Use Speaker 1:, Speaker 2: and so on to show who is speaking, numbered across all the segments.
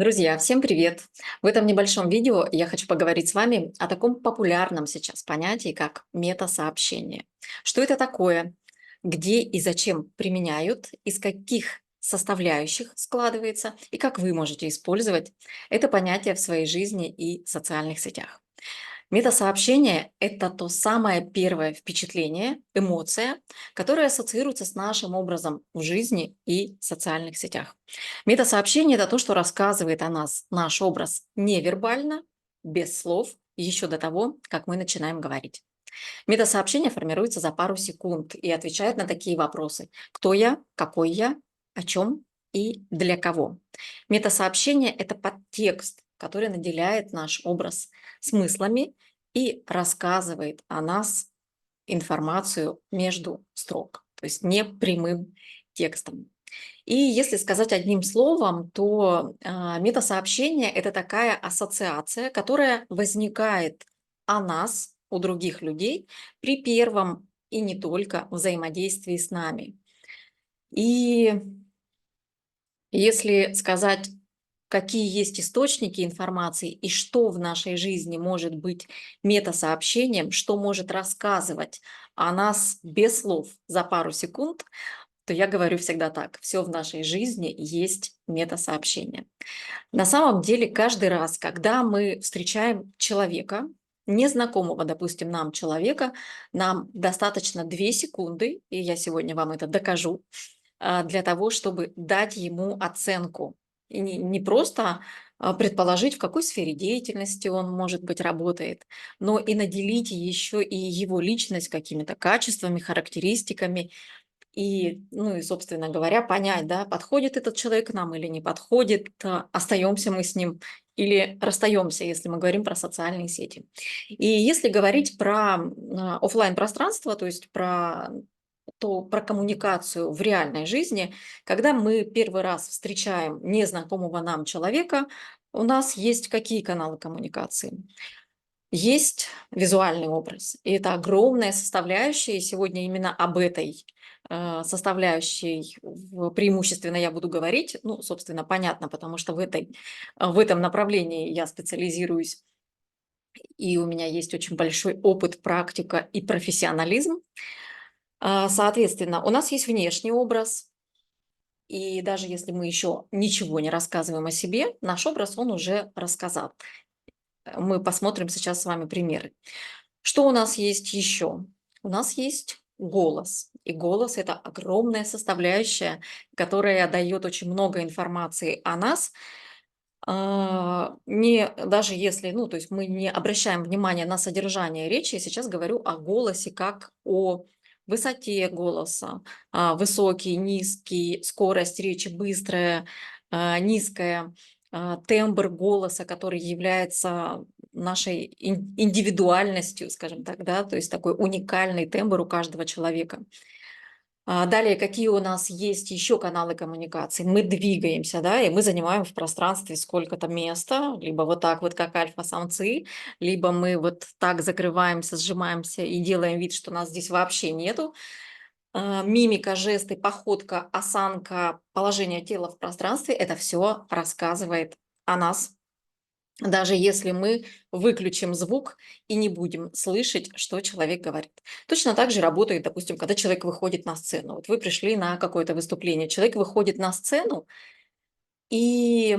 Speaker 1: Друзья, всем привет! В этом небольшом видео я хочу поговорить с вами о таком популярном сейчас понятии, как мета-сообщение. Что это такое, где и зачем применяют, из каких составляющих складывается и как вы можете использовать это понятие в своей жизни и социальных сетях. Метасообщение– это то самое первое впечатление, эмоция, которая ассоциируется с нашим образом в жизни и социальных сетях. Метасообщение– это то, что рассказывает о нас наш образ невербально, без слов, еще до того, как мы начинаем говорить. Метасообщение формируется за пару секунд и отвечает на такие вопросы. Кто я, какой я, о чем и для кого. Метасообщение– это подтекст, который наделяет наш образ смыслами и рассказывает о нас информацию между строк, то есть не прямым текстом. И если сказать одним словом, то метасообщение– это такая ассоциация, которая возникает о нас у других людей при первом и не только взаимодействии с нами. И если сказать, какие есть источники информации и что в нашей жизни может быть метасообщением, что может рассказывать о нас без слов за пару секунд, то я говорю всегда так: все в нашей жизни есть метасообщение. На самом деле, каждый раз, когда мы встречаем человека, незнакомого, допустим, нам человека, нам достаточно 2 секунды, и я сегодня вам это докажу, для того, чтобы дать ему оценку. И не просто предположить, в какой сфере деятельности он, может быть, работает, но и наделить еще и его личность какими-то качествами, характеристиками, и, ну и, собственно говоря, понять, да, подходит этот человек нам или не подходит, остаемся мы с ним или расстаемся, если мы говорим про социальные сети. И если говорить про оффлайн пространство, то есть про коммуникацию в реальной жизни, когда мы первый раз встречаем незнакомого нам человека, у нас есть какие каналы коммуникации? Есть визуальный образ, и это огромная составляющая. И сегодня именно об этой составляющей преимущественно я буду говорить. Ну, собственно, понятно, потому что в этом направлении я специализируюсь, и у меня есть очень большой опыт, практика и профессионализм. Соответственно, у нас есть внешний образ, и даже если мы еще ничего не рассказываем о себе, наш образ, он уже рассказал. Мы посмотрим сейчас с вами примеры. Что у нас есть еще? У нас есть голос. И голос– это огромная составляющая, которая дает очень много информации о нас. Даже если, ну, то есть мы не обращаем внимания на содержание речи, я сейчас говорю о голосе как о высоте голоса, высокий, низкий, скорость речи быстрая, низкая, тембр голоса, который является нашей индивидуальностью, скажем так, да, то есть такой уникальный тембр у каждого человека. Далее, какие у нас есть еще каналы коммуникации? Мы двигаемся, да, и мы занимаем в пространстве сколько-то места, либо вот так вот, как альфа-самцы, либо мы вот так закрываемся, сжимаемся и делаем вид, что нас здесь вообще нету. Мимика, жесты, походка, осанка, положение тела в пространстве– это все рассказывает о нас, даже если мы выключим звук и не будем слышать, что человек говорит. Точно так же работает, допустим, когда человек выходит на сцену. Вот вы пришли на какое-то выступление, человек выходит на сцену, и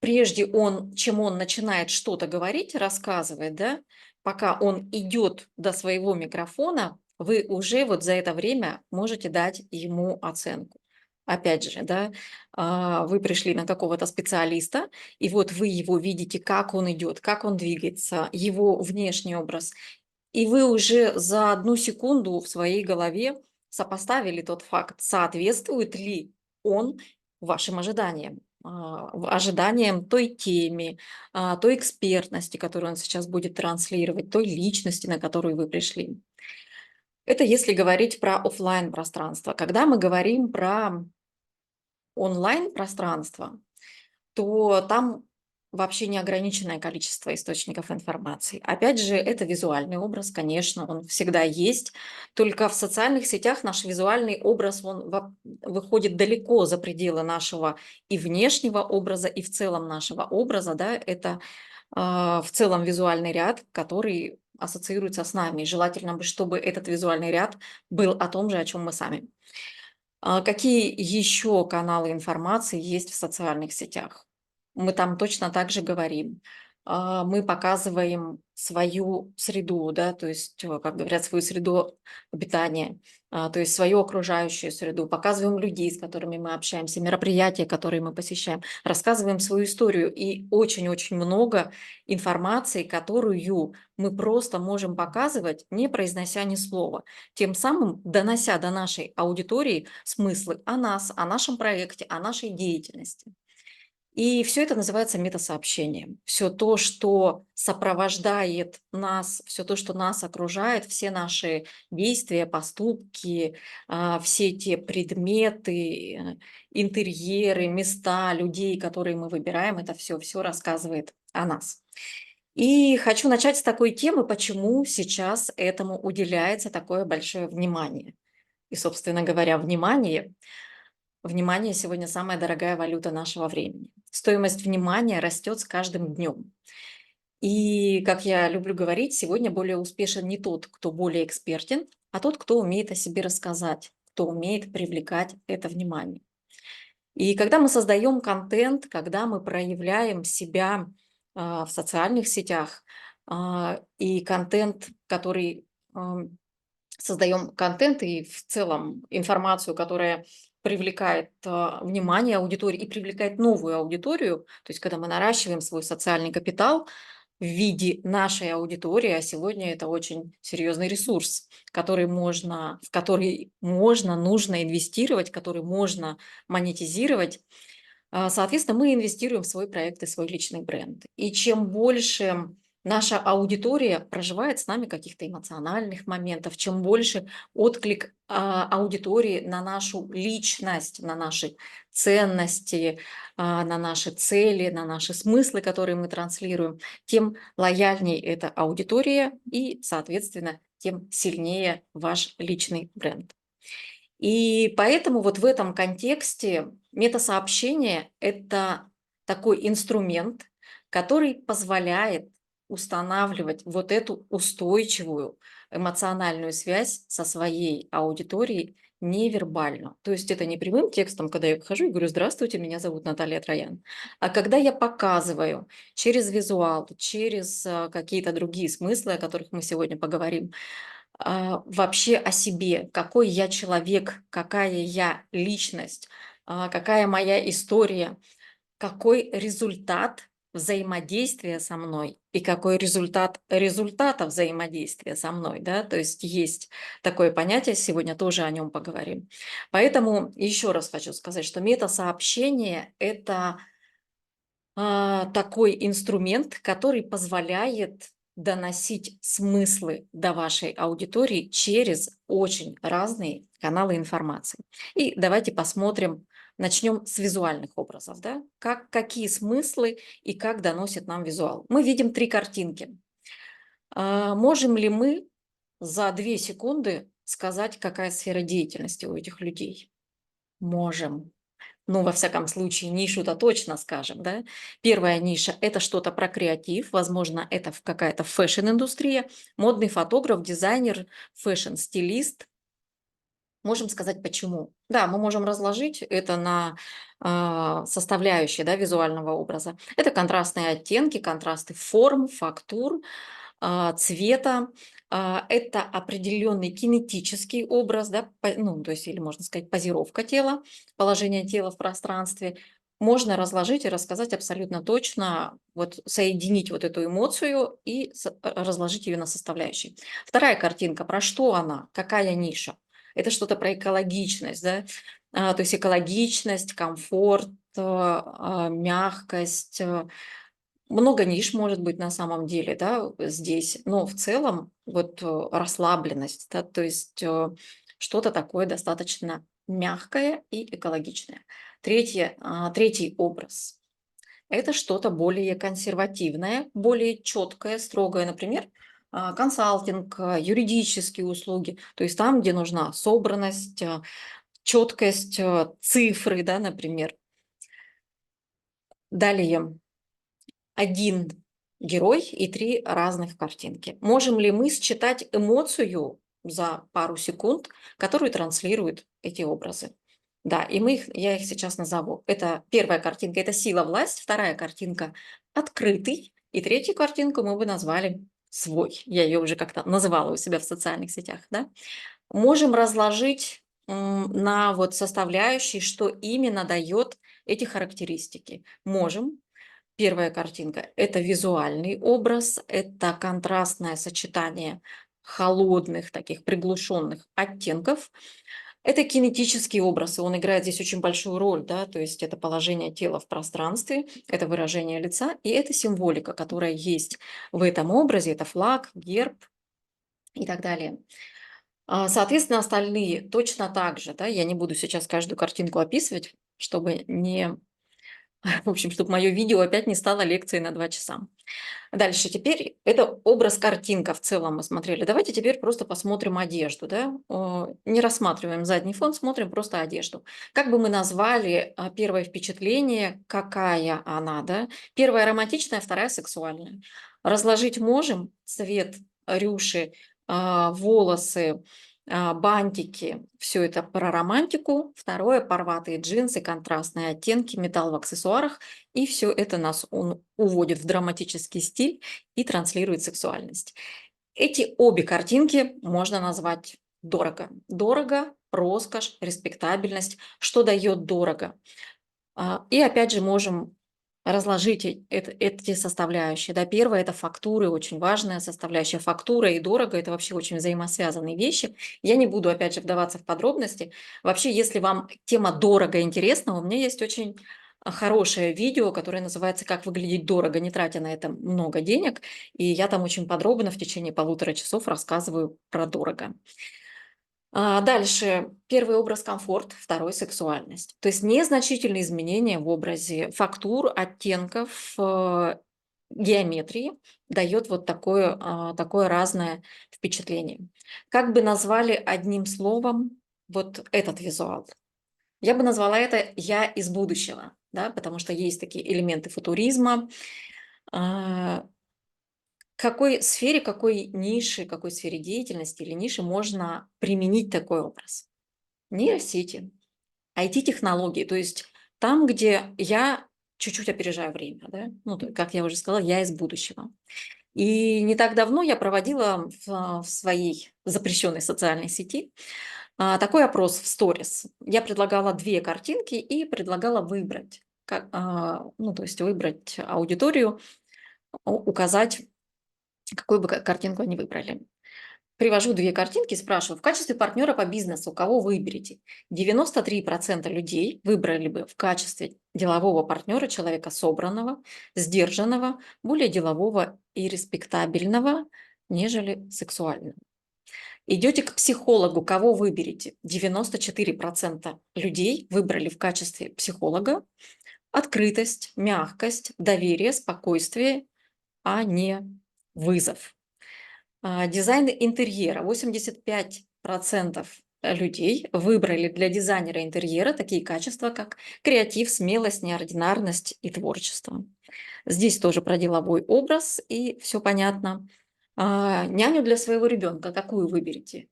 Speaker 1: чем он начинает что-то говорить, рассказывать, да, пока он идет до своего микрофона, вы уже вот за это время можете дать ему оценку. Опять же, да, вы пришли на какого-то специалиста, и вот вы его видите, как он идет, как он двигается, его внешний образ, и вы уже за 1 секунду в своей голове сопоставили тот факт, соответствует ли он вашим ожиданиям, ожиданиям той теме, той экспертности, которую он сейчас будет транслировать, той личности, на которую вы пришли. Это если говорить про оффлайн пространство. Когда мы говорим про онлайн пространство, то там вообще неограниченное количество источников информации. Опять же, это визуальный образ, конечно, он всегда есть. Только в социальных сетях наш визуальный образ, он выходит далеко за пределы нашего и внешнего образа, и в целом нашего образа. Да? Это в целом визуальный ряд, который ассоциируется с нами. Желательно бы, чтобы этот визуальный ряд был о том же, о чем мы сами. Какие еще каналы информации есть в социальных сетях? Мы там точно так же говорим. Мы показываем свою среду, да, то есть, как говорят, свою среду обитания, то есть свою окружающую среду, показываем людей, с которыми мы общаемся, мероприятия, которые мы посещаем, рассказываем свою историю. И очень-очень много информации, которую мы просто можем показывать, не произнося ни слова, тем самым донося до нашей аудитории смыслы о нас, о нашем проекте, о нашей деятельности. И все это называется метасообщением. Все то, что сопровождает нас, все то, что нас окружает, все наши действия, поступки, все те предметы, интерьеры, места, людей, которые мы выбираем, это все рассказывает о нас. И хочу начать с такой темы, почему сейчас этому уделяется такое большое внимание. И, собственно говоря, внимание сегодня самая дорогая валюта нашего времени. Стоимость внимания растет с каждым днем. И, как я люблю говорить, сегодня более успешен не тот, кто более экспертен, а тот, кто умеет о себе рассказать, кто умеет привлекать это внимание. И когда мы создаем контент, когда мы проявляем себя в социальных сетях, и контент, который создаем контент и в целом информацию, которая привлекает внимание аудитории и привлекает новую аудиторию, то есть когда мы наращиваем свой социальный капитал в виде нашей аудитории, а сегодня это очень серьезный ресурс, в который можно, нужно инвестировать, который можно монетизировать. Соответственно, мы инвестируем в свой проект и свой личный бренд. И чем больше наша аудитория проживает с нами каких-то эмоциональных моментов, чем больше отклик аудитории на нашу личность, на наши ценности, на наши цели, на наши смыслы, которые мы транслируем, тем лояльнее эта аудитория и, соответственно, тем сильнее ваш личный бренд. И поэтому вот в этом контексте метасообщение– это такой инструмент, который позволяет устанавливать вот эту устойчивую эмоциональную связь со своей аудиторией невербально. То есть это не прямым текстом, когда я выхожу и говорю: «Здравствуйте, меня зовут Наталья Троян», а когда я показываю через визуал, через какие-то другие смыслы, о которых мы сегодня поговорим, вообще о себе, какой я человек, какая я личность, какая моя история, какой результат взаимодействия со мной и какой результат результата взаимодействия со мной, да, то есть такое понятие, сегодня тоже о нем поговорим. Поэтому еще раз хочу сказать, что метасообщение– это такой инструмент, который позволяет доносить смыслы до вашей аудитории через очень разные каналы информации. И давайте посмотрим, начнем с визуальных образов, да? Какие смыслы и как доносит нам визуал. Мы видим 3 картинки. Можем ли мы за 2 секунды сказать, какая сфера деятельности у этих людей? Можем. Ну, во всяком случае, нишу-то точно скажем, да. Первая ниша– это что-то про креатив, возможно, это какая-то фэшн-индустрия, модный фотограф, дизайнер, фэшн-стилист. Можем сказать, почему. Да, мы можем разложить это на составляющие, да, визуального образа. Это контрастные оттенки, контрасты форм, фактур, цвета. Это определенный кинетический образ, да, ну, то есть, или можно сказать, позировка тела, положение тела в пространстве. Можно разложить и рассказать абсолютно точно, вот соединить вот эту эмоцию и разложить ее на составляющие. Вторая картинка, про что она, какая ниша? Это что-то про экологичность, да, то есть экологичность, комфорт, мягкость, много ниш может быть на самом деле, да, здесь, но в целом вот расслабленность, да, то есть что-то такое достаточно мягкое и экологичное. Третий образ. Это что-то более консервативное, более четкое, строгое, например, консалтинг, юридические услуги, то есть там, где нужна собранность, четкость, цифры, да, например. Далее, один герой и три разных картинки. Можем ли мы считать эмоцию за пару секунд, которую транслируют эти образы? Да, и я их сейчас назову. Это первая картинка – это сила, власть, вторая картинка – открытый, и третью картинку мы бы назвали свой. Я ее уже как-то называла у себя в социальных сетях. Да? Можем разложить на вот составляющие, что именно дает эти характеристики. Можем. Первая картинка – это визуальный образ, это контрастное сочетание холодных, таких приглушенных оттенков. Это кинетический образ, и он играет здесь очень большую роль, да, то есть это положение тела в пространстве, это выражение лица, и это символика, которая есть в этом образе, это флаг, герб и так далее. Соответственно, остальные точно так же, да, я не буду сейчас каждую картинку описывать, чтобы не, в общем, чтобы мое видео опять не стало лекцией на 2 часа. Дальше теперь это образ-картинка в целом мы смотрели. Давайте теперь просто посмотрим одежду, да? Не рассматриваем задний фон, смотрим просто одежду. Как бы мы назвали первое впечатление, какая она, да? Первая романтичная, вторая сексуальная. Разложить можем цвет рюши, волосы, бантики, все это про романтику. Второе – порватые джинсы, контрастные оттенки, металл в аксессуарах. И все это нас уводит в драматический стиль и транслирует сексуальность. Эти обе картинки можно назвать дорого. Дорого, роскошь, респектабельность. Что дает дорого? И опять же можем разложить эти составляющие. Да, первое – это фактуры, очень важная составляющая. Фактура и дорого – это вообще очень взаимосвязанные вещи. Я не буду, опять же, вдаваться в подробности. Вообще, если вам тема дорого интересна, у меня есть очень хорошее видео, которое называется «Как выглядеть дорого, не тратя на это много денег». И я там очень подробно в течение 1,5 часов рассказываю про дорого. Дальше. Первый образ – комфорт, второй – сексуальность. То есть незначительные изменения в образе фактур, оттенков, геометрии дает вот такое разное впечатление. Как бы назвали одним словом вот этот визуал? Я бы назвала это «я из будущего», да, потому что есть такие элементы футуризма. А, какой сфере, какой сфере деятельности или ниши можно применить такой образ? Нейросети, IT-технологии, то есть там, где я чуть-чуть опережаю время, да? Ну, как я уже сказала, я из будущего. И не так давно я проводила в своей запрещенной социальной сети такой опрос в сторис. Я предлагала 2 картинки и предлагала выбрать, ну, то есть выбрать аудиторию, указать, какую бы картинку они выбрали. Привожу 2 картинки, спрашиваю: в качестве партнера по бизнесу кого выберете? 93% людей выбрали бы в качестве делового партнера человека собранного, сдержанного, более делового и респектабельного, нежели сексуального. Идете к психологу, кого выберете? 94% людей выбрали в качестве психолога открытость, мягкость, доверие, спокойствие, а не вызов. Дизайн интерьера. 85% людей выбрали для дизайнера интерьера такие качества, как креатив, смелость, неординарность и творчество. Здесь тоже про деловой образ, и все понятно. Няню для своего ребенка какую выберете?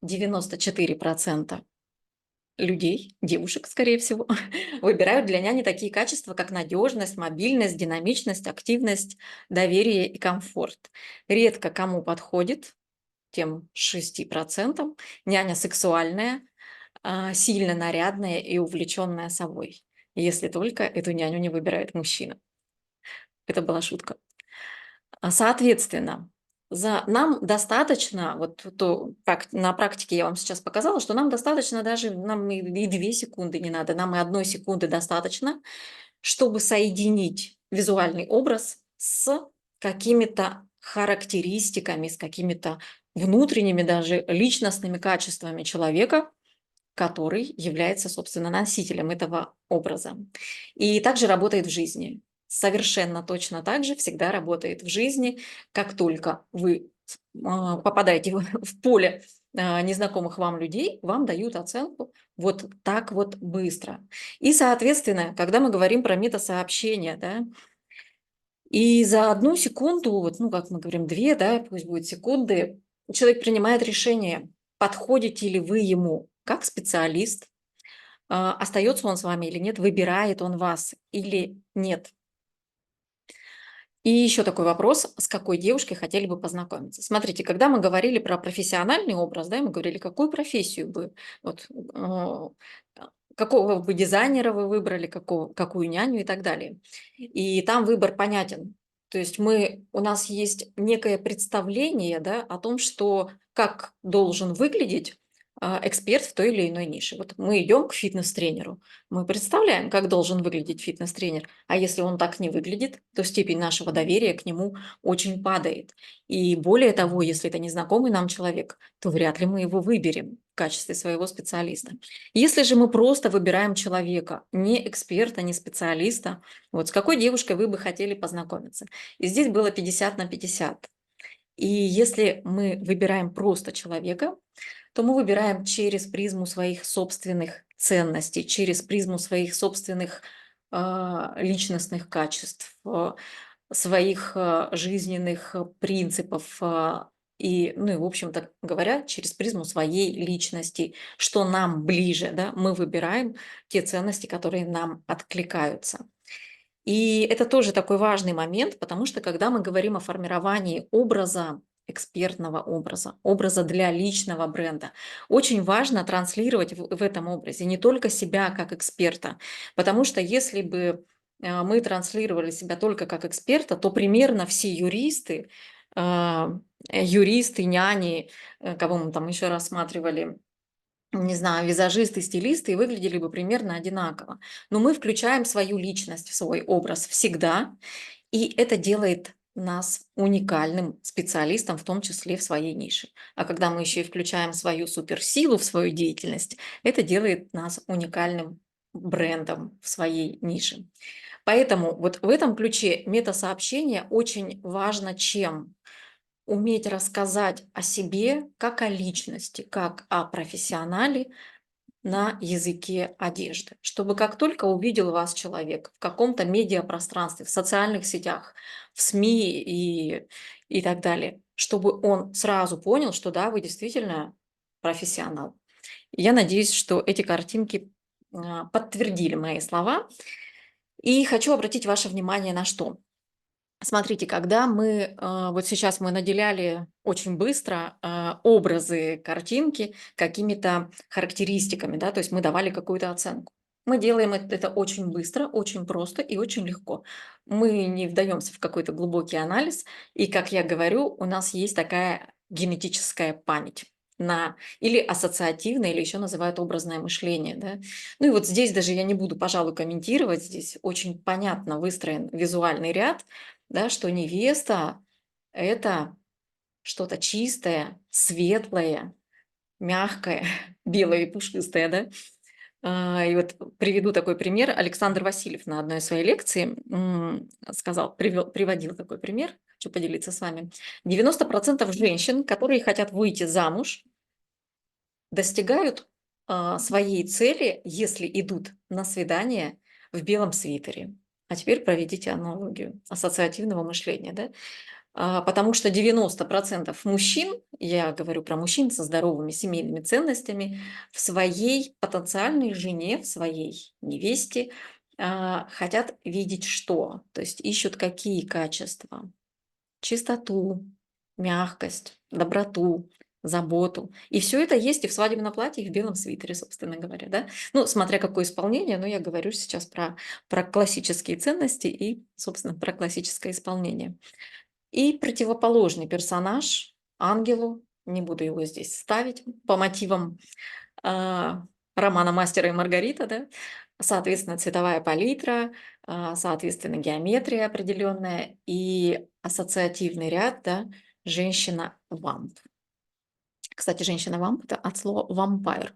Speaker 1: 94% людей, девушек, скорее всего, выбирают для няни такие качества, как надежность, мобильность, динамичность, активность, доверие и комфорт. Редко кому подходит, тем 6%, няня сексуальная, сильно нарядная и увлеченная собой, если только эту няню не выбирает мужчина. Это была шутка. Соответственно, нам достаточно, вот на практике я вам сейчас показала, что нам достаточно даже, нам и 2 секунды не надо, нам и 1 секунды достаточно, чтобы соединить визуальный образ с какими-то характеристиками, с какими-то внутренними даже личностными качествами человека, который является, собственно, носителем этого образа. И также работает в жизни. совершенно точно так же всегда работает в жизни. Как только вы попадаете в поле незнакомых вам людей, вам дают оценку вот так вот быстро. И, соответственно, когда мы говорим про метасообщения, да, и за 1 секунду, вот, ну, как мы говорим, 2, да, пусть будет секунды, человек принимает решение, подходите ли вы ему как специалист, остается он с вами или нет, выбирает он вас или нет. И еще такой вопрос: с какой девушкой хотели бы познакомиться? Смотрите, когда мы говорили про профессиональный образ, да, мы говорили, какую профессию бы, вот, какого бы дизайнера вы выбрали, какую няню и так далее. И там выбор понятен. То есть у нас есть некое представление, да, о том, что как должен выглядеть эксперт в той или иной нише. Вот мы идем к фитнес-тренеру, мы представляем, как должен выглядеть фитнес-тренер, а если он так не выглядит, то степень нашего доверия к нему очень падает. И более того, если это незнакомый нам человек, то вряд ли мы его выберем в качестве своего специалиста. Если же мы просто выбираем человека, не эксперта, не специалиста, вот с какой девушкой вы бы хотели познакомиться? И здесь было 50 на 50. И если мы выбираем просто человека, то мы выбираем через призму своих собственных ценностей, через призму своих собственных личностных качеств, своих жизненных принципов ну и, в общем-то говоря, через призму своей личности, что нам ближе, да, мы выбираем те ценности, которые нам откликаются. И это тоже такой важный момент, потому что когда мы говорим о формировании образа, экспертного образа, образа для личного бренда, очень важно транслировать в этом образе не только себя как эксперта, потому что если бы мы транслировали себя только как эксперта, то примерно все юристы, юристы, няни, кого мы там еще рассматривали, не знаю, визажисты, стилисты, и выглядели бы примерно одинаково. Но мы включаем свою личность в свой образ всегда, и это делает нас уникальным специалистом, в том числе в своей нише. А когда мы еще и включаем свою суперсилу в свою деятельность, это делает нас уникальным брендом в своей нише. Поэтому вот в этом ключе метасообщение очень важно чем? Уметь рассказать о себе как о личности, как о профессионале, на языке одежды, чтобы как только увидел вас человек в каком-то медиапространстве, в социальных сетях, в СМИ и так далее, чтобы он сразу понял, что да, вы действительно профессионал. Я надеюсь, что эти картинки подтвердили мои слова. И хочу обратить ваше внимание на что. Смотрите, когда вот сейчас мы наделяли очень быстро образы, картинки какими-то характеристиками, да, то есть мы давали какую-то оценку. Мы делаем это очень быстро, очень просто и очень легко. Мы не вдаемся в какой-то глубокий анализ, и, как я говорю, у нас есть такая генетическая память или ассоциативное, или еще называют образное мышление. Да? Ну и вот здесь даже я не буду, пожалуй, комментировать, здесь очень понятно выстроен визуальный ряд, да, что невеста — это что-то чистое, светлое, мягкое, белое и пушистое, да. И вот приведу такой пример. Александр Васильев на одной своей лекции приводил такой пример, хочу поделиться с вами. 90% женщин, которые хотят выйти замуж, достигают своей цели, если идут на свидание в белом свитере. А теперь проведите аналогию ассоциативного мышления, да? Потому что 90% мужчин, я говорю про мужчин со здоровыми семейными ценностями, в своей потенциальной жене, в своей невесте хотят видеть что? То есть ищут какие качества? Чистоту, мягкость, доброту, заботу. И все это есть и в свадебном платье, и в белом свитере, собственно говоря, да. Ну, смотря какое исполнение, но я говорю сейчас про классические ценности и, собственно, про классическое исполнение. И противоположный персонаж ангелу, не буду его здесь ставить по мотивам а, романа «Мастера и Маргарита», да, соответственно, цветовая палитра, соответственно, геометрия определенная и ассоциативный ряд, да, женщина-вамп. Кстати, женщина-вамп — это от слова vampire.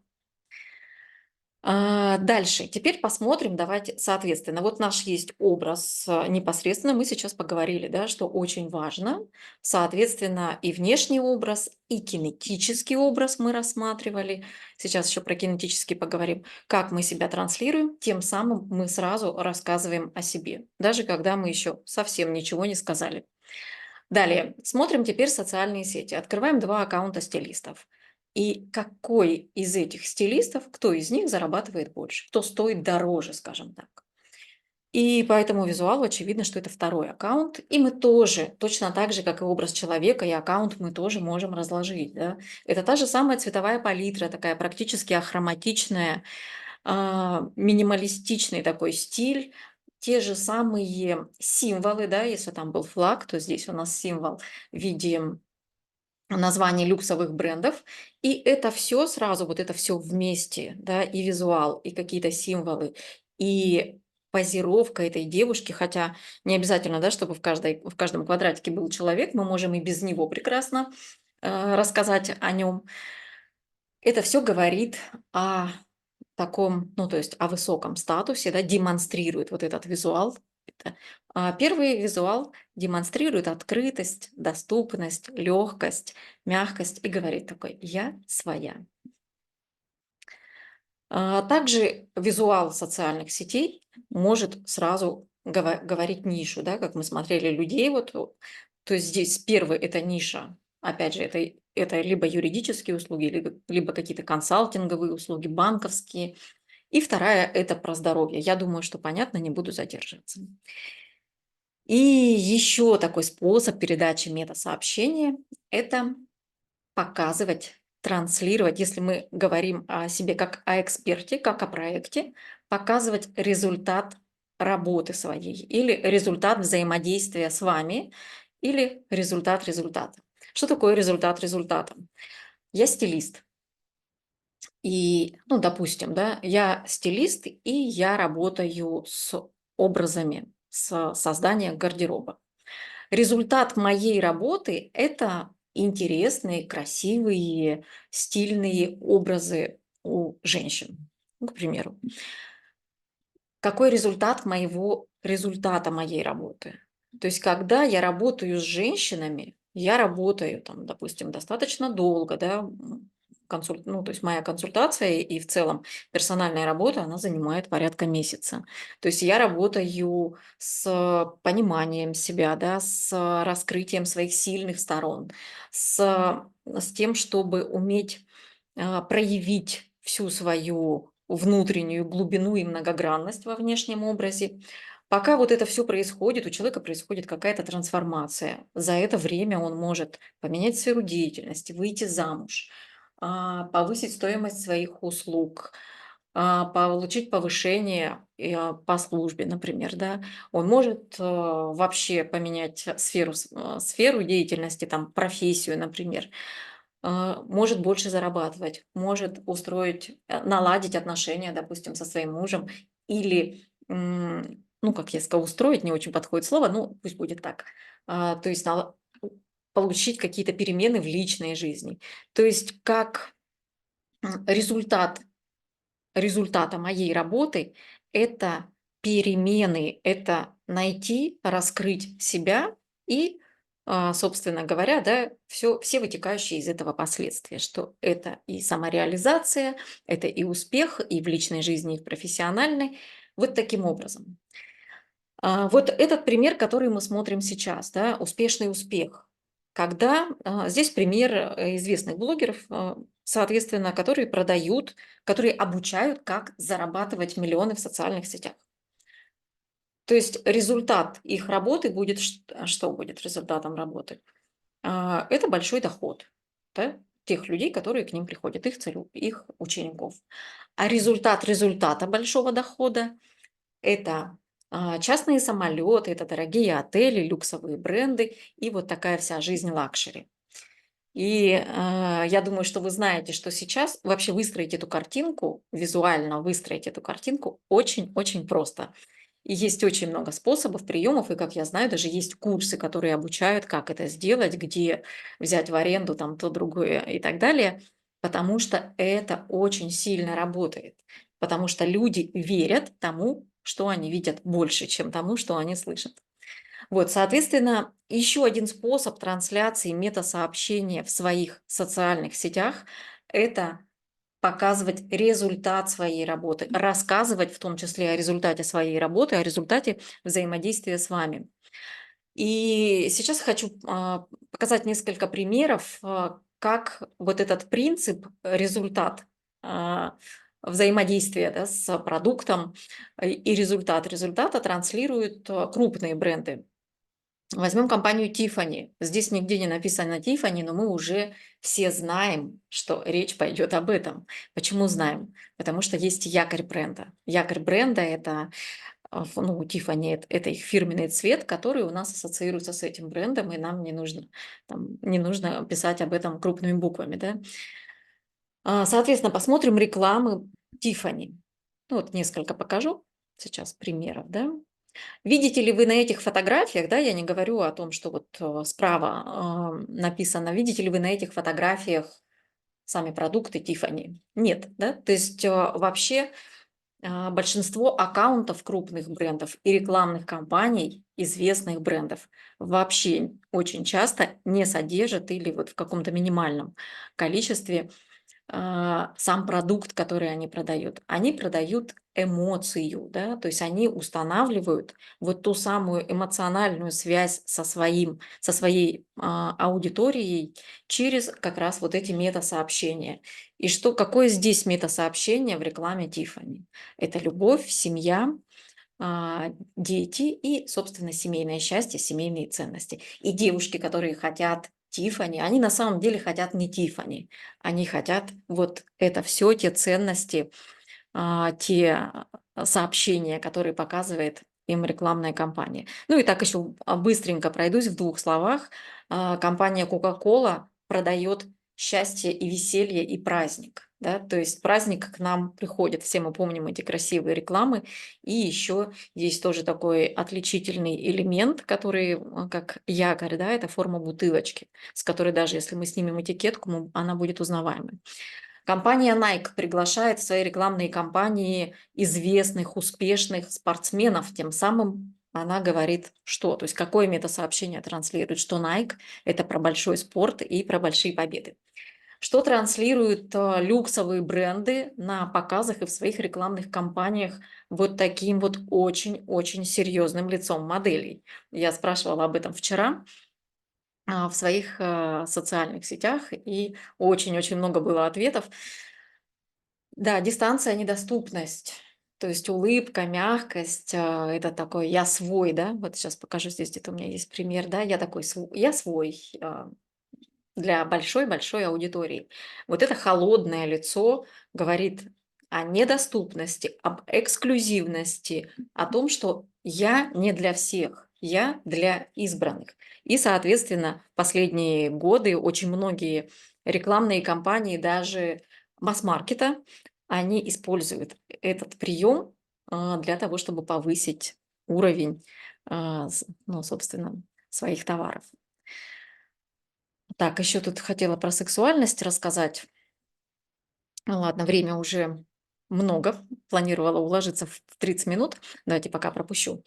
Speaker 1: Дальше. Теперь посмотрим, давайте, соответственно, вот наш есть образ непосредственно, мы сейчас поговорили, да, что очень важно. Соответственно, и внешний образ, и кинетический образ мы рассматривали. Сейчас еще про кинетический поговорим. Как мы себя транслируем, тем самым мы сразу рассказываем о себе, даже когда мы еще совсем ничего не сказали. Далее, смотрим теперь социальные сети. Открываем два аккаунта стилистов. И какой из этих стилистов, кто из них зарабатывает больше, кто стоит дороже, скажем так. И по этому визуалу очевидно, что это второй аккаунт. И мы тоже, точно так же, как и образ человека, и аккаунт мы тоже можем разложить. Да? Это та же самая цветовая палитра, такая практически ахроматичная, минималистичный такой стиль, те же самые символы, да, если там был флаг, то здесь у нас символ в виде названий люксовых брендов, и это все сразу, вот это все вместе, да, и визуал, и какие-то символы, и позировка этой девушки, хотя не обязательно, да, чтобы в каждом квадратике был человек, мы можем и без него прекрасно рассказать о нем. Это все говорит о таком, ну, то есть о высоком статусе, да, демонстрирует вот этот визуал. Первый визуал демонстрирует открытость, доступность, легкость, мягкость и говорит такой: «Я своя». Также визуал социальных сетей может сразу говорить нишу, да, как мы смотрели людей. Вот, то есть здесь первый – это ниша. Опять же, это либо юридические услуги, либо какие-то консалтинговые услуги, банковские. И вторая – это про здоровье. Я думаю, что понятно, не буду задерживаться. И еще такой способ передачи мета-сообщения – это показывать, транслировать, если мы говорим о себе как о эксперте, как о проекте, показывать результат работы своей или результат взаимодействия с вами, или результат результата. Что такое результат результата? Я стилист. И, ну, допустим, да, я стилист, и я работаю с образами, с созданием гардероба. Результат моей работы – это интересные, красивые, стильные образы у женщин, ну, к примеру. Какой результата моей работы? То есть, когда я работаю с женщинами, я работаю там, допустим, достаточно долго, да, ну, то есть моя консультация и в целом персональная работа, она занимает порядка месяца. То есть я работаю с пониманием себя, да, с раскрытием своих сильных сторон, с тем, чтобы уметь проявить всю свою внутреннюю глубину и многогранность во внешнем образе. Пока вот это все происходит, у человека происходит какая-то трансформация. За это время он может поменять сферу деятельности, выйти замуж, повысить стоимость своих услуг, получить повышение по службе, например, да. Он может вообще поменять сферу деятельности, там, профессию, например. Может больше зарабатывать, может наладить отношения, допустим, со своим мужем или, ну, как я сказала, устроить не очень подходит слово, ну, пусть будет так. То есть получить какие-то перемены в личной жизни. То есть как результата моей работы – это перемены, это найти, раскрыть себя и, собственно говоря, да, все вытекающие из этого последствия, что это и самореализация, это и успех и в личной жизни, и в профессиональной. Вот таким образом. Вот этот пример, который мы смотрим сейчас, да, успешный успех. Когда здесь пример известных блогеров, соответственно, которые продают, которые обучают, как зарабатывать миллионы в социальных сетях. То есть результат их работы будет, что будет результатом работы? Это большой доход, да, тех людей, которые к ним приходят, их учеников. А результат результата большого дохода – это частные самолеты, это дорогие отели, люксовые бренды и вот такая вся жизнь лакшери. И я думаю, что вы знаете, что сейчас вообще выстроить эту картинку, визуально выстроить эту картинку очень-очень просто. И есть очень много способов, приемов, и, как я знаю, даже есть курсы, которые обучают, как это сделать, где взять в аренду там то, другое и так далее, потому что это очень сильно работает. потому что люди верят тому, что они видят, больше, чем тому, что они слышат. Вот, соответственно, еще один способ трансляции метасообщения в своих социальных сетях – это показывать результат своей работы, рассказывать в том числе о результате своей работы, о результате взаимодействия с вами. И сейчас хочу показать несколько примеров, как вот этот принцип, результат взаимодействия, да, с продуктом и результат результата транслируют крупные бренды. Возьмем компанию Tiffany. Здесь нигде не написано Tiffany, но мы уже все знаем, что речь пойдет об этом. Почему знаем? Потому что есть якорь бренда. Якорь бренда – это, ну, у Tiffany это их фирменный цвет, который у нас ассоциируется с этим брендом, и нам не нужно, там, не нужно писать об этом крупными буквами. Да? Соответственно, посмотрим рекламы Tiffany. Ну, вот несколько покажу сейчас примеров. Да? Видите ли вы на этих фотографиях, да, я не говорю о том, что вот справа написано, видите ли вы на этих фотографиях сами продукты Tiffany? Нет, да, то есть вообще большинство аккаунтов крупных брендов и рекламных кампаний известных брендов вообще очень часто не содержат или вот в каком-то минимальном количестве сам продукт, который они продают. Они продают эмоцию, да, то есть они устанавливают вот ту самую эмоциональную связь со своей аудиторией через как раз вот эти метасообщения. И что, какое здесь метасообщение в рекламе Tiffany? Это любовь, семья, дети и, собственно, семейное счастье, семейные ценности. И девушки, которые хотят Тифани, они на самом деле хотят не Тифани, они хотят вот это все, те ценности, те сообщения, которые показывает им рекламная кампания. Ну и так еще быстренько пройдусь в двух словах. Компания Coca-Cola продает счастье и веселье и праздник. Да? То есть праздник к нам приходит, все мы помним эти красивые рекламы, и еще есть тоже такой отличительный элемент, который как якорь, да, это форма бутылочки, с которой даже если мы снимем этикетку, она будет узнаваемой. Компания Nike приглашает в свои рекламные кампании известных, успешных спортсменов, тем самым она говорит, что, то есть какое метасообщение транслирует, что Nike – это про большой спорт и про большие победы. Что транслируют люксовые бренды на показах и в своих рекламных кампаниях вот таким вот очень-очень серьезным лицом моделей? Я спрашивала об этом вчера в своих социальных сетях, и очень-очень много было ответов. Да, дистанция, недоступность. То есть улыбка, мягкость, это такой я свой, да. Вот сейчас покажу, здесь где-то у меня есть пример, да, я такой я свой для большой-большой аудитории. Вот это холодное лицо говорит о недоступности, об эксклюзивности, о том, что я не для всех, я для избранных. И, соответственно, последние годы очень многие рекламные кампании, даже масс-маркета, они используют этот прием для того, чтобы повысить уровень, ну, собственно, своих товаров. Так, еще тут хотела про сексуальность рассказать. Ну ладно, время уже много. Планировала уложиться в 30 минут. Давайте пока пропущу.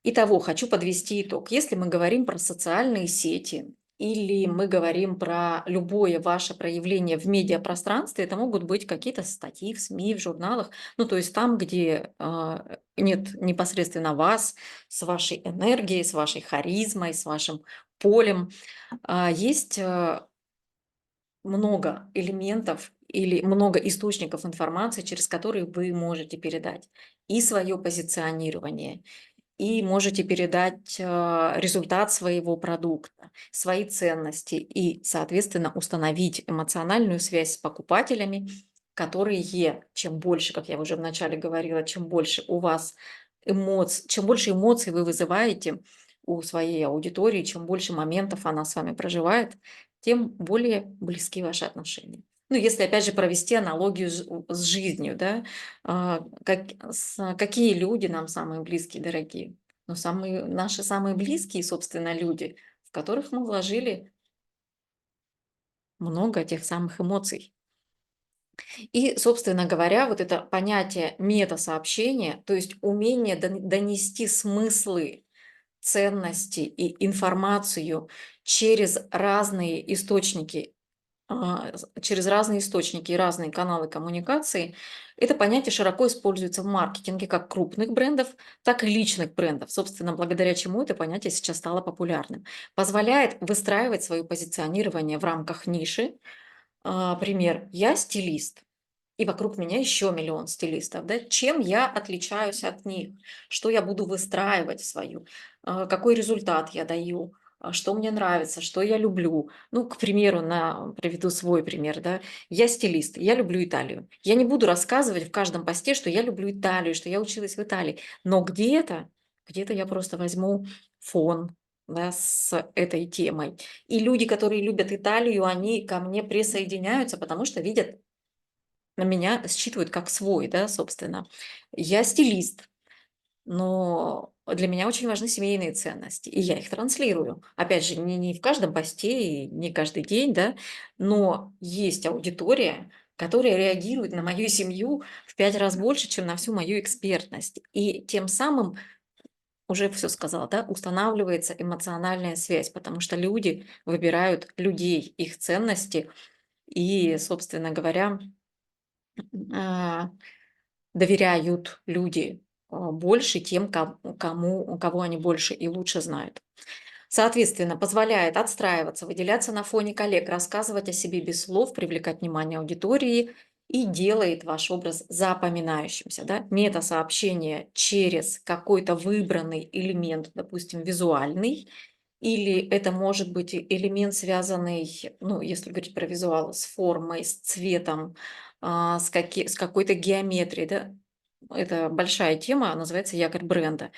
Speaker 1: Итого, хочу подвести итог. Если мы говорим про социальные сети или мы говорим про любое ваше проявление в медиапространстве, это могут быть какие-то статьи в СМИ, в журналах, ну то есть там, где нет непосредственно вас, с вашей энергией, с вашей харизмой, с вашим полем, есть много элементов или много источников информации, через которые вы можете передать и свое позиционирование, и можете передать результат своего продукта, свои ценности и, соответственно, установить эмоциональную связь с покупателями, которые, чем больше, как я уже вначале говорила, чем больше у вас эмоций, чем больше эмоций вы вызываете у своей аудитории, чем больше моментов она с вами проживает, тем более близки ваши отношения. Ну, если опять же провести аналогию с жизнью, да, какие люди нам самые близкие, дорогие? Ну, наши самые близкие, собственно, люди, в которых мы вложили много тех самых эмоций. И, собственно говоря, вот это понятие мета-сообщения, то есть умение донести смыслы, ценности и информацию через разные источники, через разные источники и разные каналы коммуникации, это понятие широко используется в маркетинге как крупных брендов, так и личных брендов. Собственно, благодаря чему это понятие сейчас стало популярным. Позволяет выстраивать свое позиционирование в рамках ниши. Пример. Я стилист. И вокруг меня еще миллион стилистов, да. Чем я отличаюсь от них? Что я буду выстраивать свою? Какой результат я даю? Что мне нравится? Что я люблю? Ну, к примеру, приведу свой пример, да. Я стилист, я люблю Италию. Я не буду рассказывать в каждом посте, что я люблю Италию, что я училась в Италии. Но где-то я просто возьму фон, да, с этой темой. И люди, которые любят Италию, они ко мне присоединяются, потому что видят на меня, считывают как свой, да, собственно. Я стилист, но для меня очень важны семейные ценности, и я их транслирую. Опять же, не в каждом посте и не каждый день, да, но есть аудитория, которая реагирует на мою семью в 5 раз больше, чем на всю мою экспертность. И тем самым, уже все сказала, да, устанавливается эмоциональная связь, потому что люди выбирают людей, их ценности и, собственно говоря, а, доверяют люди, больше тем, кого они больше и лучше знают. Соответственно, позволяет отстраиваться, выделяться на фоне коллег, рассказывать о себе без слов, привлекать внимание аудитории и делает ваш образ запоминающимся. Да? Мета-сообщение через какой-то выбранный элемент, допустим, визуальный, или это может быть элемент, связанный, ну, если говорить про визуал, с формой, с цветом, с какой-то геометрией. Да? Это большая тема, называется якорь бренда.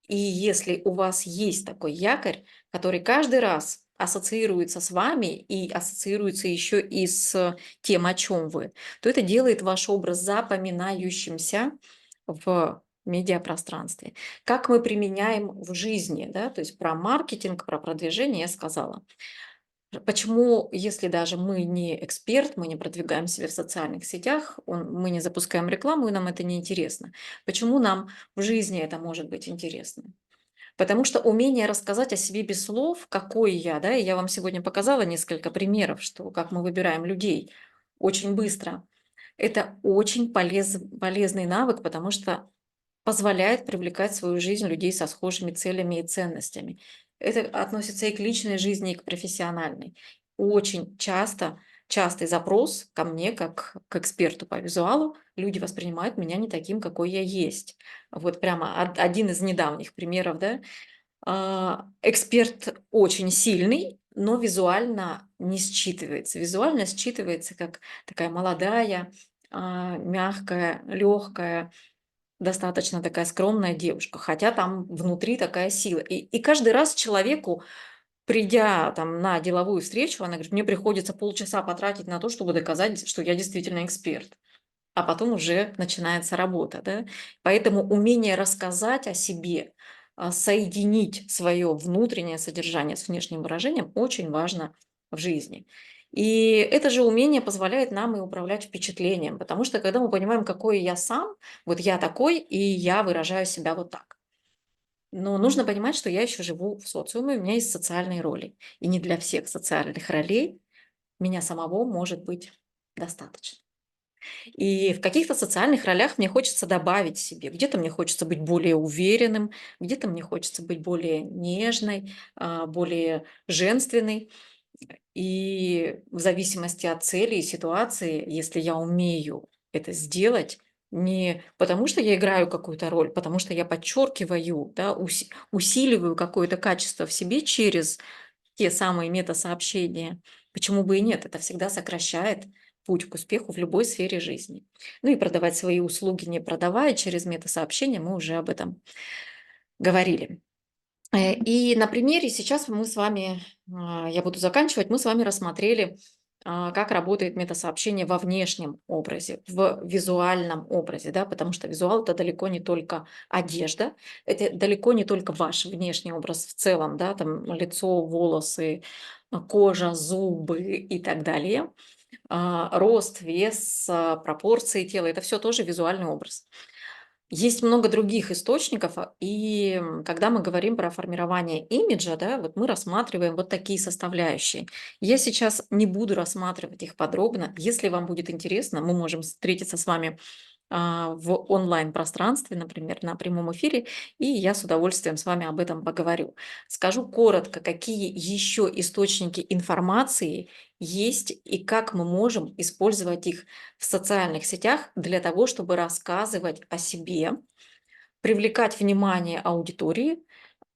Speaker 1: И если у вас есть такой якорь, который каждый раз ассоциируется с вами и ассоциируется еще и с тем, о чем вы, то это делает ваш образ запоминающимся в медиапространстве. Как мы применяем в жизни, да, то есть про маркетинг, про продвижение я сказала. Почему, если даже мы не эксперт, мы не продвигаем себя в социальных сетях, мы не запускаем рекламу, и нам это не интересно? Почему нам в жизни это может быть интересно? Потому что умение рассказать о себе без слов, какой я, да, и я вам сегодня показала несколько примеров, что как мы выбираем людей очень быстро. Это очень полезный навык, потому что позволяет привлекать в свою жизнь людей со схожими целями и ценностями. Это относится и к личной жизни, и к профессиональной. Очень частый запрос ко мне, как к эксперту по визуалу, люди воспринимают меня не таким, какой я есть. Вот прямо один из недавних примеров, да, эксперт очень сильный, но визуально не считывается. Визуально считывается как такая молодая, мягкая, легкая, достаточно такая скромная девушка, хотя там внутри такая сила. И каждый раз человеку, придя там на деловую встречу, она говорит: мне приходится полчаса потратить на то, чтобы доказать, что я действительно эксперт. А потом уже начинается работа, да. Поэтому умение рассказать о себе, соединить свое внутреннее содержание с внешним выражением очень важно в жизни. И это же умение позволяет нам и управлять впечатлением, потому что когда мы понимаем, какой я сам, вот я такой, и я выражаю себя вот так. Но нужно понимать, что я еще живу в социуме, у меня есть социальные роли. И не для всех социальных ролей меня самого может быть достаточно. И в каких-то социальных ролях мне хочется добавить себе. Где-то мне хочется быть более уверенным, где-то мне хочется быть более нежной, более женственной. И в зависимости от цели и ситуации, если я умею это сделать, не потому что я играю какую-то роль, потому что я подчеркиваю, да, усиливаю какое-то качество в себе через те самые мета-сообщения. Почему бы и нет? Это всегда сокращает путь к успеху в любой сфере жизни. Ну и продавать свои услуги, не продавая через мета-сообщения, мы уже об этом говорили. И на примере сейчас мы с вами, я буду заканчивать, мы с вами рассмотрели, как работает метасообщение во внешнем образе, в визуальном образе, да, потому что визуал это далеко не только одежда, это далеко не только ваш внешний образ в целом, да, там лицо, волосы, кожа, зубы и так далее. Рост, вес, пропорции тела — это все тоже визуальный образ. Есть много других источников, когда мы говорим про формирование имиджа, да, вот мы рассматриваем вот такие составляющие. Я сейчас не буду рассматривать их подробно. Если вам будет интересно, мы можем встретиться с вами в онлайн-пространстве, например, на прямом эфире, и я с удовольствием с вами об этом поговорю. Скажу коротко, какие еще источники информации есть и как мы можем использовать их в социальных сетях для того, чтобы рассказывать о себе, привлекать внимание аудитории,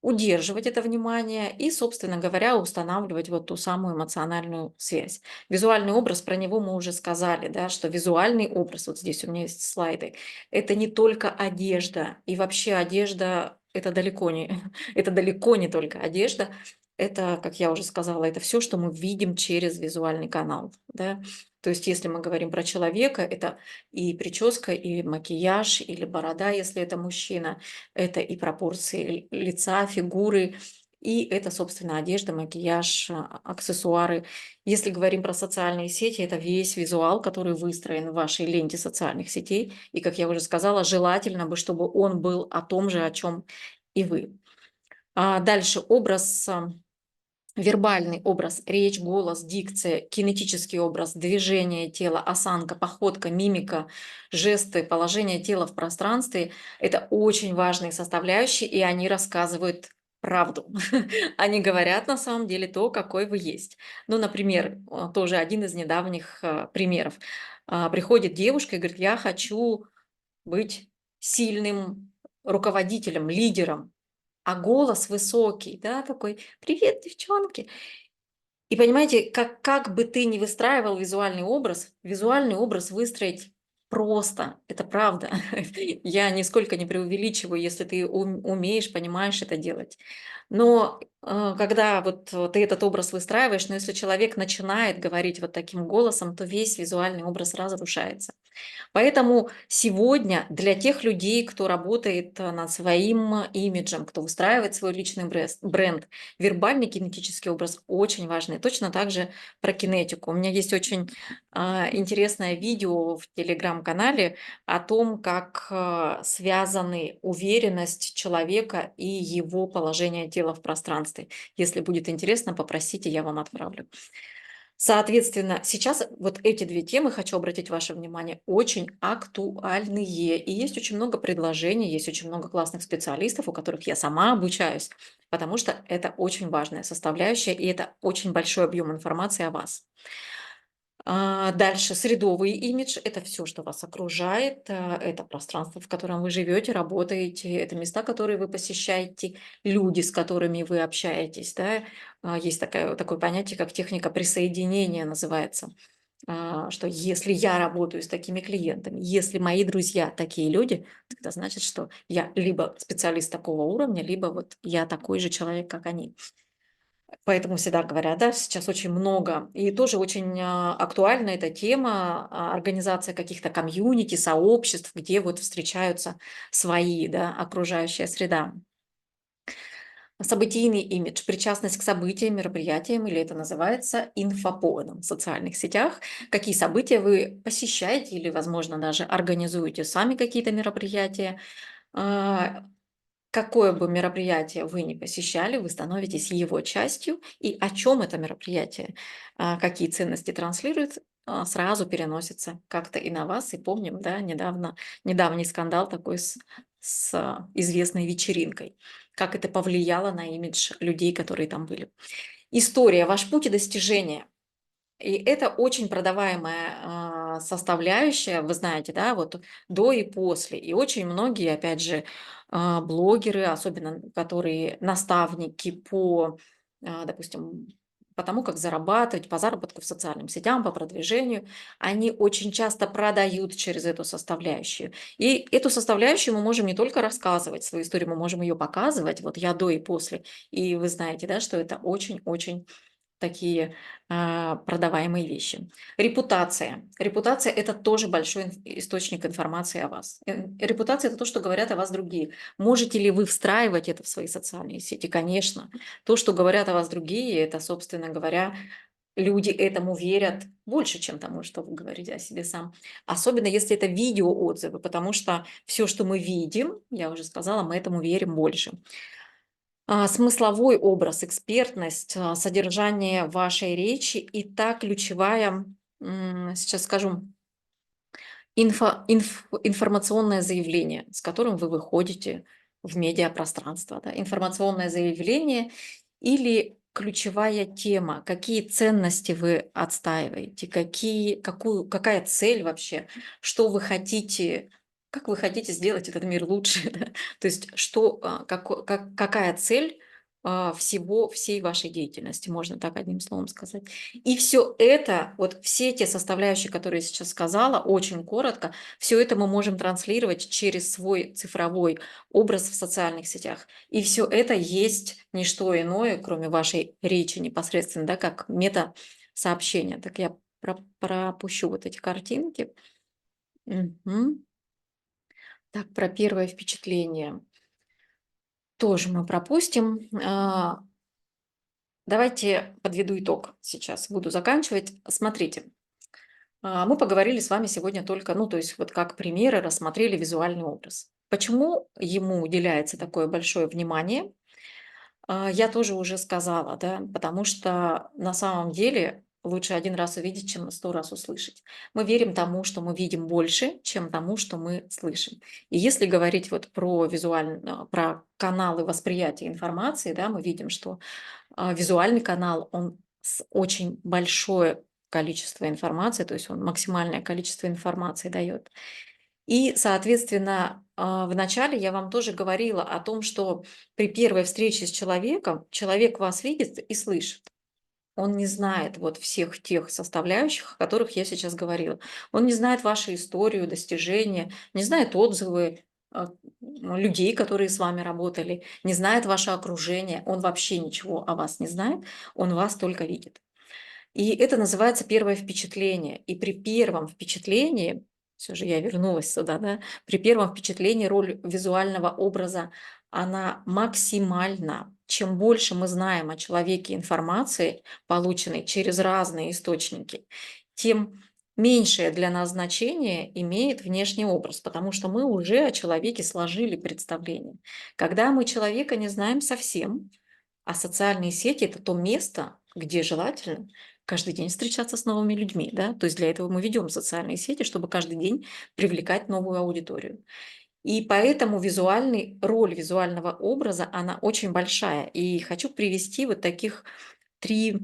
Speaker 1: удерживать это внимание и, собственно говоря, устанавливать вот ту самую эмоциональную связь. Визуальный образ, про него мы уже сказали, да, что визуальный образ, вот здесь у меня есть слайды, это не только одежда, и вообще одежда это далеко не, это далеко не только одежда, это, как я уже сказала, это все, что мы видим через визуальный канал. Да? То есть, если мы говорим про человека, это и прическа, и макияж, или борода, если это мужчина, это и пропорции лица, фигуры, и это, собственно, одежда, макияж, аксессуары. Если говорим про социальные сети, это весь визуал, который выстроен в вашей ленте социальных сетей. И, как я уже сказала, желательно бы, чтобы он был о том же, о чем и вы. Дальше образ, вербальный образ, речь, голос, дикция, кинетический образ, движение тела, осанка, походка, мимика, жесты, положение тела в пространстве — это очень важные составляющие, и они рассказывают правду. Они говорят на самом деле то, какой вы есть. Ну, например, тоже один из недавних примеров. Приходит девушка и говорит: я хочу быть сильным руководителем, лидером, а голос высокий, да, такой: привет, девчонки. И понимаете, как бы ты ни выстраивал визуальный образ выстроить просто. Это правда. Я нисколько не преувеличиваю, если ты умеешь, понимаешь это делать. Но когда вот ты этот образ выстраиваешь, но если человек начинает говорить вот таким голосом, то весь визуальный образ разрушается. Поэтому сегодня для тех людей, кто работает над своим имиджем, кто выстраивает свой личный бренд, вербальный кинетический образ очень важный. Точно так же про кинетику. У меня есть очень интересное видео в телеграм-канале о том, как связаны уверенность человека и его положение тела в пространстве. Если будет интересно, попросите, я вам отправлю. Соответственно, сейчас вот эти 2 темы, хочу обратить ваше внимание, очень актуальные. И есть очень много предложений, есть очень много классных специалистов, у которых я сама обучаюсь, потому что это очень важная составляющая, и это очень большой объем информации о вас. Дальше средовый имидж — это все, что вас окружает, это пространство, в котором вы живете, работаете, это места, которые вы посещаете, люди, с которыми вы общаетесь, да. Есть такое понятие, как техника присоединения называется, что если я работаю с такими клиентами, если мои друзья такие люди, тогда значит, что я либо специалист такого уровня, либо вот я такой же человек, как они. Поэтому всегда говорят, да, сейчас очень много. И тоже очень актуальна эта тема, организация каких-то комьюнити, сообществ, где вот встречаются свои, да, окружающая среда. Событийный имидж, причастность к событиям, мероприятиям, или это называется инфоповодом в социальных сетях. Какие события вы посещаете или, возможно, даже организуете сами какие-то мероприятия. А, Какое бы мероприятие вы ни посещали, вы становитесь его частью, и о чем это мероприятие, какие ценности транслирует, сразу переносится как-то и на вас. И помним, да, недавний скандал такой с известной вечеринкой, как это повлияло на имидж людей, которые там были. История, ваш путь и достижения. И это очень продаваемая составляющая, вы знаете, да, вот до и после. И очень многие, опять же, блогеры, особенно которые наставники допустим, по тому, как зарабатывать, по заработку в социальным сетям, по продвижению, они очень часто продают через эту составляющую. И эту составляющую мы можем не только рассказывать свою историю, мы можем ее показывать, вот я до и после. И вы знаете, да, что это очень-очень такие продаваемые вещи. Репутация. Репутация — это тоже большой источник информации о вас. Репутация — это то, что говорят о вас другие. Можете ли вы встраивать это в свои социальные сети? Конечно. То, что говорят о вас другие, это, собственно говоря, люди этому верят больше, чем тому, что вы говорите о себе сам. Особенно если это видеоотзывы, потому что все, что мы видим, я уже сказала, мы этому верим больше. Смысловой образ, экспертность, содержание вашей речи и та ключевая, сейчас скажу, информационное заявление, с которым вы выходите в медиапространство, да. Информационное заявление или ключевая тема, какие ценности вы отстаиваете, какая цель вообще, что вы хотите, как вы хотите сделать этот мир лучше, да. То есть какая цель всей вашей деятельности, можно так одним словом сказать. И все это, вот все те составляющие, которые я сейчас сказала, очень коротко, все это мы можем транслировать через свой цифровой образ в социальных сетях. И все это есть не что иное, кроме вашей речи непосредственно, да, как мета-сообщение. Так я пропущу вот эти картинки. Мгм. Так, про первое впечатление тоже мы пропустим. Давайте подведу итог сейчас, буду заканчивать. Смотрите, мы поговорили с вами сегодня только, ну, то есть вот как примеры рассмотрели визуальный образ. Почему ему уделяется такое большое внимание? Я тоже уже сказала, да, потому что на самом деле лучше один раз увидеть, чем 100 раз услышать. Мы верим тому, что мы видим больше, чем тому, что мы слышим. И если говорить вот про каналы восприятия информации, да, мы видим, что визуальный канал, он очень большое количество информации, то есть он максимальное количество информации дает. И, соответственно, вначале я вам тоже говорила о том, что при первой встрече с человеком человек вас видит и слышит. Он не знает вот всех тех составляющих, о которых я сейчас говорила. Он не знает вашу историю, достижения, не знает отзывы людей, которые с вами работали, не знает ваше окружение. Он вообще ничего о вас не знает, он вас только видит. И это называется первое впечатление. И при первом впечатлении, все же я вернулась сюда, да, при первом впечатлении роль визуального образа, она максимальна. Чем больше мы знаем о человеке информации, полученной через разные источники, тем меньшее для нас значение имеет внешний образ, потому что мы уже о человеке сложили представление. Когда мы человека не знаем совсем, а социальные сети – это то место, где желательно каждый день встречаться с новыми людьми, да. То есть для этого мы ведем социальные сети, чтобы каждый день привлекать новую аудиторию. И поэтому роль визуального образа, она очень большая. И хочу привести вот таких 3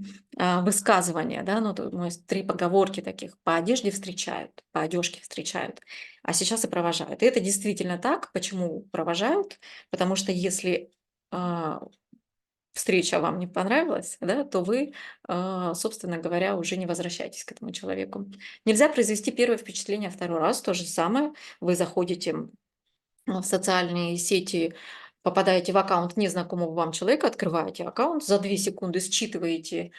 Speaker 1: высказывания, да, ну, то есть 3 поговорки таких: "По одежде встречают, по одежке встречают, а сейчас и провожают". И это действительно так. Почему провожают? Потому что если, а, встреча вам не понравилась, да, то вы, собственно говоря, уже не возвращаетесь к этому человеку. Нельзя произвести первое впечатление второй раз. То же самое. Вы заходите в социальные сети, попадаете в аккаунт незнакомого вам человека, открываете аккаунт, за 2 секунды считываете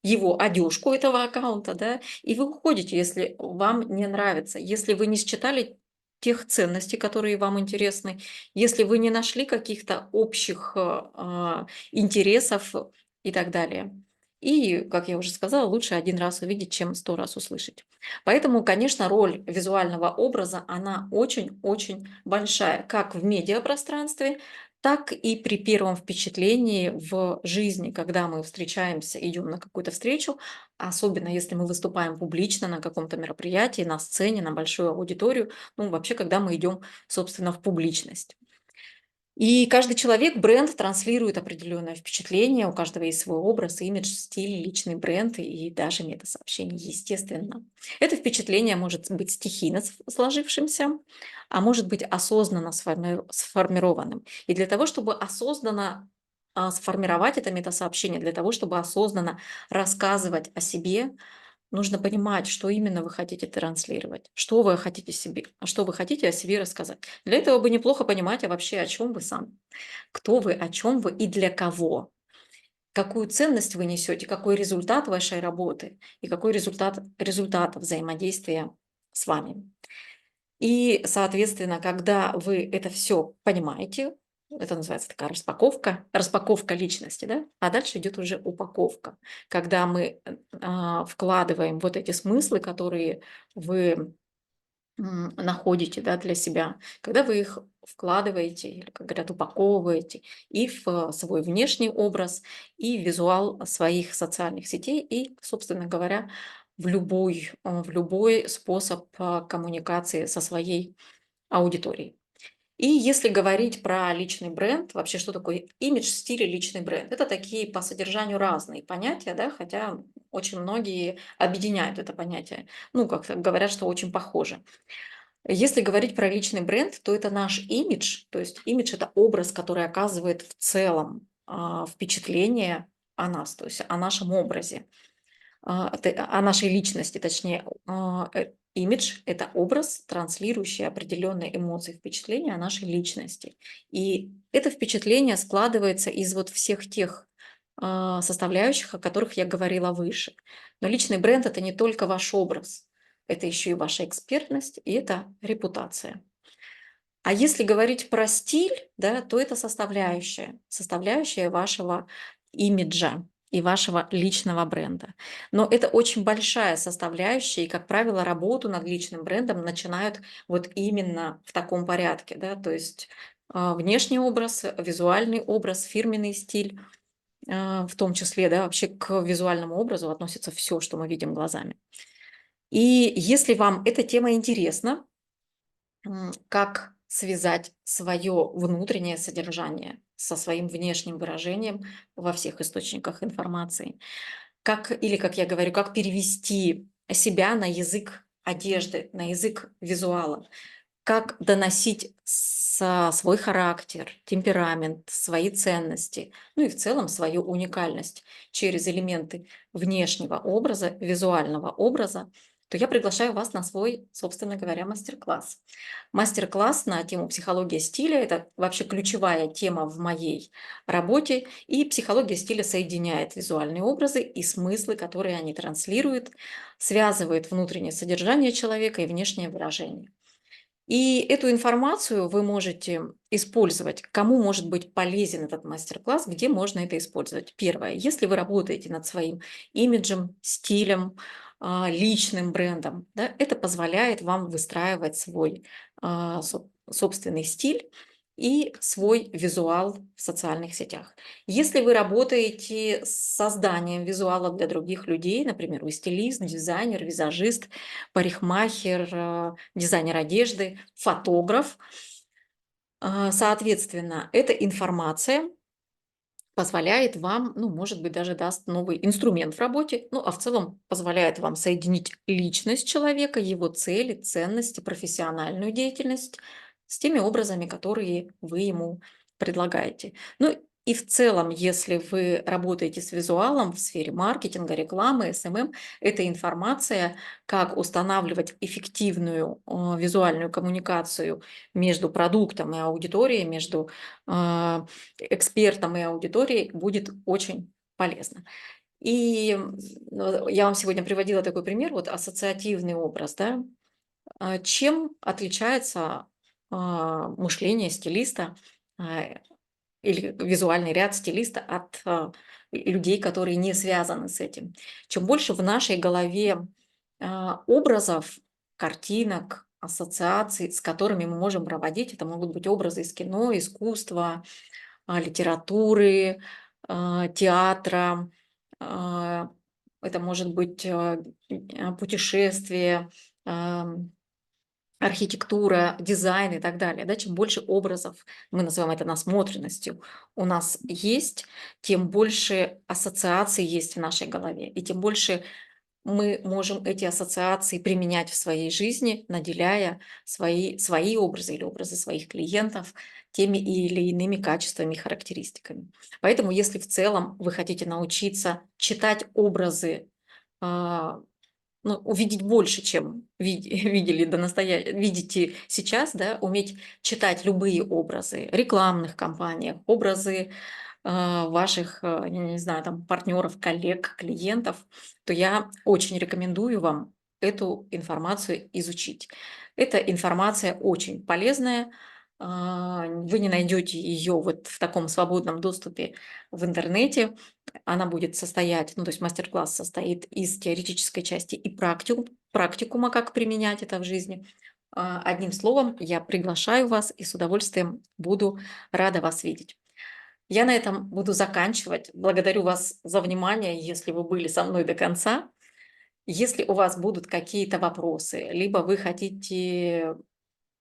Speaker 1: его одежку этого аккаунта, да, и вы уходите, если вам не нравится. Если вы не считали тех ценностей, которые вам интересны, если вы не нашли каких-то общих интересов и так далее. И, как я уже сказала, лучше один раз увидеть, чем 100 раз услышать. Поэтому, конечно, роль визуального образа, она очень-очень большая, как в медиапространстве, так и при первом впечатлении в жизни, когда мы встречаемся, идем на какую-то встречу, особенно если мы выступаем публично на каком-то мероприятии, на сцене, на большую аудиторию, ну, вообще, когда мы идем, собственно, в публичность. И каждый человек, бренд транслирует определенное впечатление, у каждого есть свой образ, имидж, стиль, личный бренд и даже метасообщение, естественно. Это впечатление может быть стихийно сложившимся, а может быть осознанно сформированным. И для того, чтобы осознанно сформировать это метасообщение, для того, чтобы осознанно рассказывать о себе, нужно понимать, что именно вы хотите транслировать, что вы хотите о себе рассказать. Для этого бы неплохо понимать, а вообще о чем вы сам, кто вы, о чем вы и для кого. Какую ценность вы несете, какой результат вашей работы и какой результат взаимодействия с вами. И, соответственно, когда вы это все понимаете, Это называется такая распаковка личности, да? А дальше идет уже упаковка, когда мы вкладываем вот эти смыслы, которые вы находите, да, для себя, когда вы их вкладываете, или, как говорят, упаковываете и в свой внешний образ, и в визуал своих социальных сетей, и, собственно говоря, в любой способ коммуникации со своей аудиторией. И если говорить про личный бренд, вообще что такое имидж, стиль и личный бренд? Это такие по содержанию разные понятия, да, хотя очень многие объединяют это понятие. Ну, как говорят, что очень похоже. Если говорить про личный бренд, то это наш имидж. То есть имидж – это образ, который оказывает в целом впечатление о нас, то есть о нашем образе, о нашей личности, точнее. Имидж – это образ, транслирующий определенные эмоции, впечатления о нашей личности. И это впечатление складывается из вот всех тех составляющих, о которых я говорила выше. Но личный бренд – это не только ваш образ, это еще и ваша экспертность, и это репутация. А если говорить про стиль, да, то это составляющая вашего имиджа и вашего личного бренда. Но это очень большая составляющая, и, как правило, работу над личным брендом начинают вот именно в таком порядке, да, то есть внешний образ, визуальный образ, фирменный стиль, в том числе, да, вообще к визуальному образу относится все, что мы видим глазами. И если вам эта тема интересна, как связать свое внутреннее содержание со своим внешним выражением во всех источниках информации. Или, как я говорю, как перевести себя на язык одежды, на язык визуала. Как доносить свой характер, темперамент, свои ценности, ну и в целом свою уникальность через элементы внешнего образа, визуального образа, то я приглашаю вас на свой, собственно говоря, мастер-класс. Мастер-класс на тему психология стиля – это вообще ключевая тема в моей работе, и психология стиля соединяет визуальные образы и смыслы, которые они транслируют, связывает внутреннее содержание человека и внешнее выражение. И эту информацию вы можете использовать. Кому может быть полезен этот мастер-класс, где можно это использовать? Первое. Если вы работаете над своим имиджем, стилем, личным брендом, да, это позволяет вам выстраивать свой собственный стиль и свой визуал в социальных сетях. Если вы работаете с созданием визуала для других людей, например, вы стилист, дизайнер, визажист, парикмахер, дизайнер одежды, фотограф, соответственно, эта информация позволяет вам, ну, может быть, даже даст новый инструмент в работе, ну, а в целом позволяет вам соединить личность человека, его цели, ценности, профессиональную деятельность с теми образами, которые вы ему предлагаете. Ну, и в целом, если вы работаете с визуалом в сфере маркетинга, рекламы, СММ, эта информация, как устанавливать эффективную визуальную коммуникацию между продуктом и аудиторией, между экспертам и аудиторией будет очень полезно. И я вам сегодня приводила такой пример, вот ассоциативный образ, да. Чем отличается мышление стилиста или визуальный ряд стилиста от людей, которые не связаны с этим? Чем больше в нашей голове образов, картинок, ассоциаций, с которыми мы можем проводить, это могут быть образы из кино, искусства, литературы, театра. а, Это может быть путешествие, архитектура, дизайн и так далее. Да? Чем больше образов, мы называем это насмотренностью, у нас есть, тем больше ассоциаций есть в нашей голове, и тем больше мы можем эти ассоциации применять в своей жизни, наделяя свои образы или образы своих клиентов теми или иными качествами и характеристиками. Поэтому, если в целом вы хотите научиться читать образы, а, ну, увидеть больше, чем видели видите сейчас, да, уметь читать любые образы рекламных кампаниях, образы ваших, я не знаю, там, партнеров, коллег, клиентов, то я очень рекомендую вам эту информацию изучить. Эта информация очень полезная, Вы не найдете ее вот в таком свободном доступе в интернете. Она будет состоять, ну, то есть мастер-класс состоит из теоретической части и практикума, как применять это в жизни. Одним словом, я приглашаю вас и с удовольствием буду рада вас видеть. Я на этом буду заканчивать. Благодарю вас за внимание, если вы были со мной до конца. Если у вас будут какие-то вопросы, либо вы хотите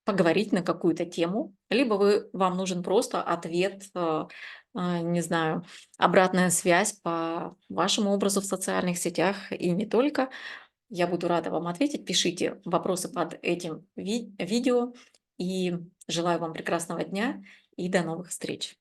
Speaker 1: поговорить на какую-то тему, либо вам нужен просто ответ, не знаю, обратная связь по вашему образу в социальных сетях и не только. Я буду рада вам ответить. Пишите вопросы под этим видео. И желаю вам прекрасного дня и до новых встреч.